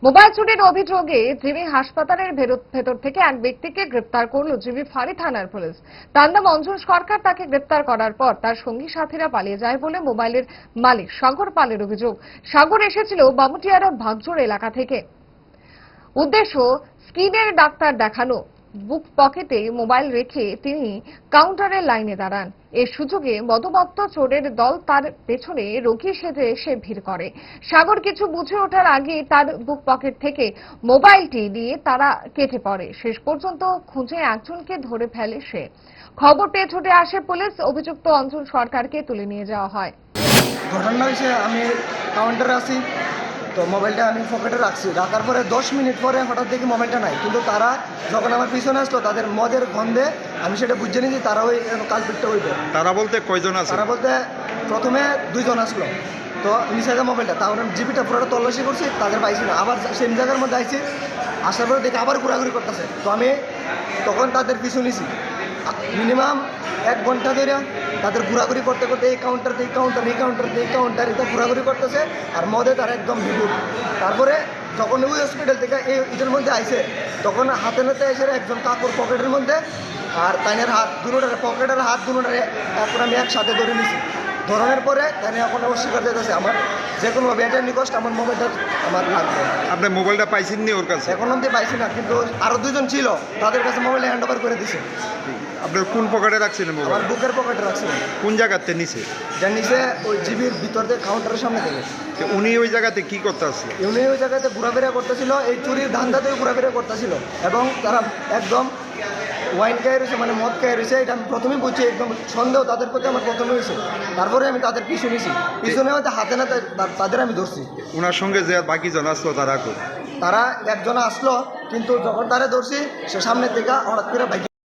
Mobile চুরির অভিযোগে GB হাসপাতালের ভেতর থেকে এক ব্যক্তিকে গ্রেপ্তার করল জিবি ফাঁড়ি থানার পুলিশ। তার নাম অঞ্জন সরকার। তাকে গ্রেপ্তার করার পর তার সঙ্গী সাথীরা পালিয়ে যায় বলে মোবাইলের মালিক সাগর পালের অভিযোগ। সাগর এসেছিল বামুটিয়ারা ভাগজোড় এলাকা থেকে। উদ্দেশ্য স্কিনের ডাক্তার দেখানো। বুক পকেটে মোবাইল রেখে তিনি কাউন্টারের লাইনে দাঁড়ান। এর সুযোগে মদমত্ত চোরের দল তার পেছনে রোগী সেজে এসে ভিড় করে। সাগর কিছু বুঝে ওঠার আগে তার বুক পকেট থেকে মোবাইলটি দিয়ে তারা কেটে পড়ে। শেষ পর্যন্ত খুঁজে একজনকে ধরে ফেলে সে। খবর পেয়ে ছুটে আসে পুলিশ। অভিযুক্ত অঞ্জন সরকারকে তুলে নিয়ে যাওয়া হয়। ঘটনা হয়েছে, আমি কাউন্টারে আছি, তো মোবাইলটা আমি পকেটে রাখছি। রাখার পরে 10 মিনিট পরে হঠাৎ দেখি মোবাইলটা নাই। কিন্তু তারা যখন আমার পিছনে আসলো, তাদের মদের গন্ধে আমি সেটা বুঝে নিয়েছি তারা ওই কালপিটটা হইবে। তারা বলতে কয়জন আছে? তারা বলতে প্রথমে 2 জন আসলো, তো নিচে মোবাইলটা তাহলে জিপিটা পুরোটা তল্লাশি করছি, তাদের পাইছি না। আবার সেম জায়গার মধ্যে আইছি, আসার পরে দেখি আবার ঘোরাঘুরি করতেছে। তো আমি তখন তাদের পিছু নিছি মিনিমাম 1 ঘন্টা ধরে। তাদের ঘোরাঘুরি করতে করতে এই কাউন্টার এই কাউন্টার এই কাউন্টার এই কাউন্টার এটা ঘোরাঘুরি করতেছে, আর মদে তারা একদম বিভুর। তারপরে যখন ওই হসপিটাল থেকে এটার মধ্যে আইসে, তখন হাতে নাতে এসে একজন কাকুর পকেটের মধ্যে আর তাইনের হাত দুটোটারে, পকেটের হাত দুটোটারে তারপর আমি একসাথে ধরে নিছি। ধরনের পরে তাই এখন অস্বীকার দিতেছে আমার যে কোনোভাবে এটা নিকষ্ট আমার মোবাইলটা আমার লাগবে। আপনি মোবাইলটা পাইছেন নি ওর কাছে? এখন অব্দি পাইছি না, কিন্তু আরও 2 জন ছিল, তাদের কাছে মোবাইল হ্যান্ড ওভার করে দিছে। আপনার কোন পকেটে রাখছিলেন মোবাইল? আমার বুকের পকেটে রাখছিলেন। কোন জায়গাতে নিচে? যার নিচে ওই জিবির ভিতর থেকে কাউন্টারের সামনে থেকে। উনি ওই জায়গাতে কি করতে আসলো? উনি ওই জায়গাতে ঘোরাফেরা করতেছিল, এই চুরির ধান্দাতেও ঘোরাফেরা করতেছিল, এবং তারা একদম ওয়াইন খাই রয়েছে, মানে মদ খাই রয়েছে। এটা আমি প্রথমেই বুঝছি, একদম সন্দেহ তাদের প্রতি আমার প্রথমে হয়েছে। তারপরে আমি তাদের পিছু নিছি, পিছনে হয়তো হাতে না তাদের আমি ধরছি। ওনার সঙ্গে যে বাকি জন আসলো তারা তারা একজন আসলো, কিন্তু যখন তারা ধরছি সে সামনের থেকে হঠাৎ করে বাইক